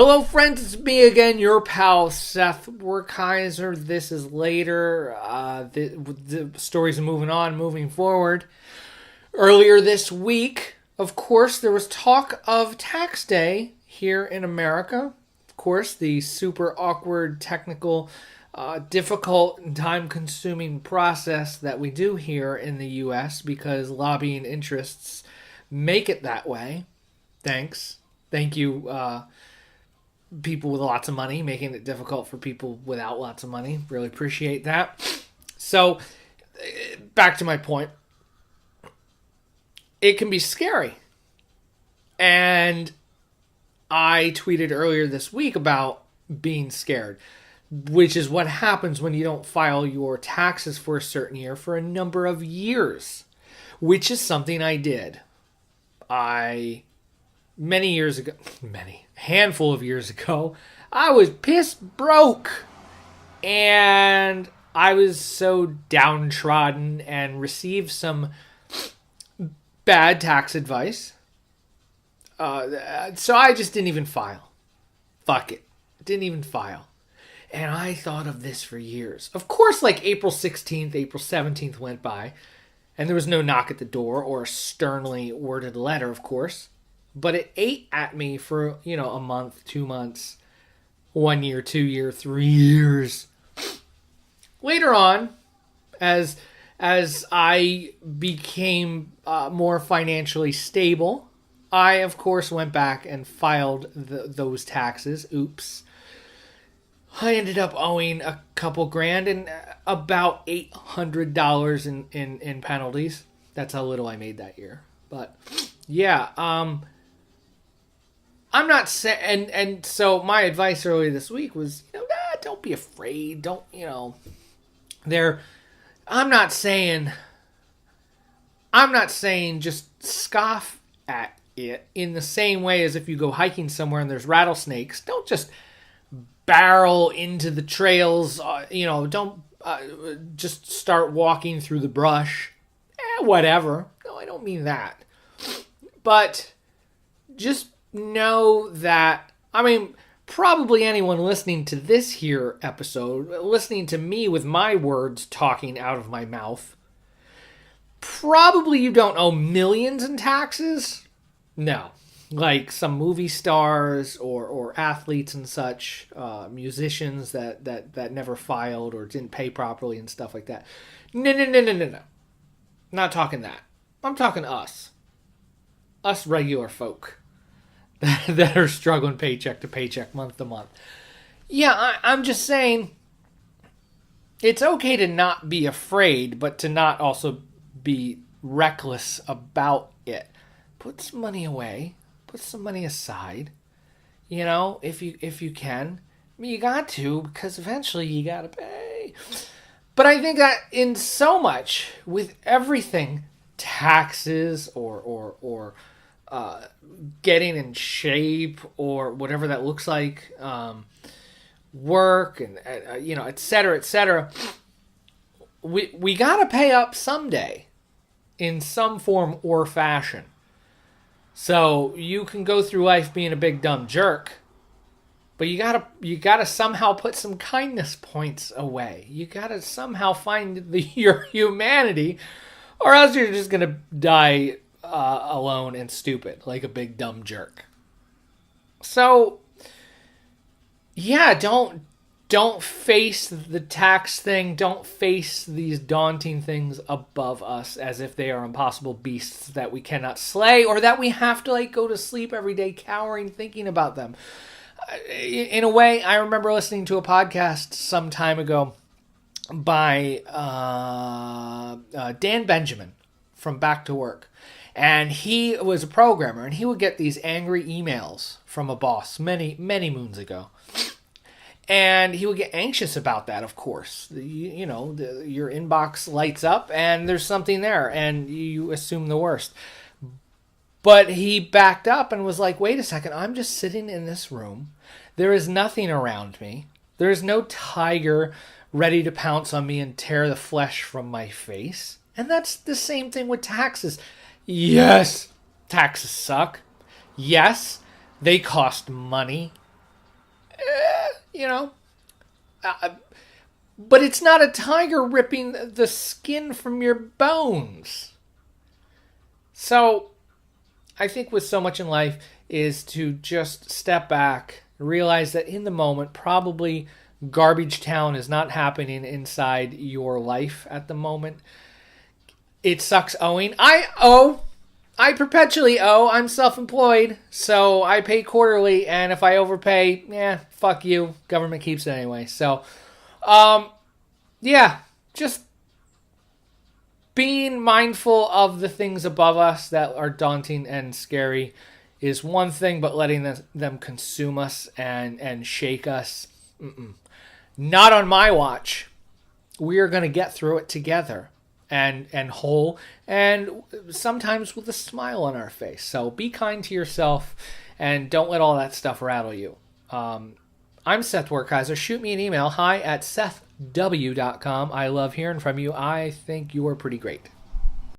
Hello, friends. It's me again, your pal Seth Werkheiser. This is later. The stories are moving on, moving forward. Earlier this week, of course, there was talk of tax day here in America. Of course, the super awkward, technical, difficult, and time-consuming process that we do here in the U.S. because lobbying interests make it that way. Thank you. People with lots of money, making it difficult for people without lots of money. Really appreciate that. So, back to my point. It can be scary. And I tweeted earlier this week about being scared, which is what happens when you don't file your taxes for a certain year for a number of years, which is something I did. Many years ago, handful of years ago, I was pissed broke. And I was so downtrodden and received some bad tax advice. So I just didn't even file. Fuck it. Didn't even file. And I thought of this for years. Of course, like April 16th, April 17th went by. And there was no knock at the door or a sternly worded letter, of course. But it ate at me for, a month, 2 months, 1 year, 2 year, 3 years. Later on, as I became more financially stable, I, of course, went back and filed those taxes. Oops. I ended up owing a couple grand and about $800 in penalties. That's how little I made that year. But, yeah, I'm not saying, and so my advice earlier this week was, don't be afraid. Don't, I'm not saying just scoff at it in the same way as if you go hiking somewhere and there's rattlesnakes. Don't just barrel into the trails. Don't just start walking through the brush. Whatever. No, I don't mean that. But just know that, probably anyone listening to this here episode, listening to me with my words talking out of my mouth, probably you don't owe millions in taxes. No. Like some movie stars or athletes and such, musicians that never filed or didn't pay properly and stuff like that. No. Not talking that. I'm talking us. Us regular folk. That are struggling paycheck to paycheck, month to month. Yeah, I'm just saying it's okay to not be afraid, but to not also be reckless about it. Put some money away. Put some money aside. If you can. You got to, because eventually you got to pay. But I think that in so much, with everything, taxes or getting in shape or whatever that looks like, work and et cetera, we gotta pay up someday in some form or fashion. So you can go through life being a big dumb jerk, but you gotta somehow put some kindness points away. You gotta somehow find your humanity, or else you're just gonna die alone and stupid, like a big dumb jerk. So, yeah, don't face the tax thing. Don't face these daunting things above us as if they are impossible beasts that we cannot slay, or that we have to go to sleep every day cowering thinking about them. In a way, I remember listening to a podcast some time ago by Dan Benjamin from Back to Work. And he was a programmer, and he would get these angry emails from a boss many, many moons ago. And he would get anxious about that, of course. Your inbox lights up, and there's something there, and you assume the worst. But he backed up and was like, wait a second, I'm just sitting in this room. There is nothing around me. There is no tiger ready to pounce on me and tear the flesh from my face. And that's the same thing with taxes. Yes, taxes suck. Yes, they cost money. you know, uh, but it's not a tiger ripping the skin from your bones. So I think with so much in life is to just step back, realize that in the moment, probably garbage town is not happening inside your life at the moment. It sucks owing. I owe. I perpetually owe. I'm self-employed, so I pay quarterly, and if I overpay, fuck you. Government keeps it anyway. So, yeah, just being mindful of the things above us that are daunting and scary is one thing, but letting them consume us and shake us, not on my watch. We are going to get through it together and whole, and sometimes with a smile on our face. So be kind to yourself and don't let all that stuff rattle you. I'm Seth Werkheiser. Shoot me an email, hi@sethw.com. I love hearing from you. I think you are pretty great.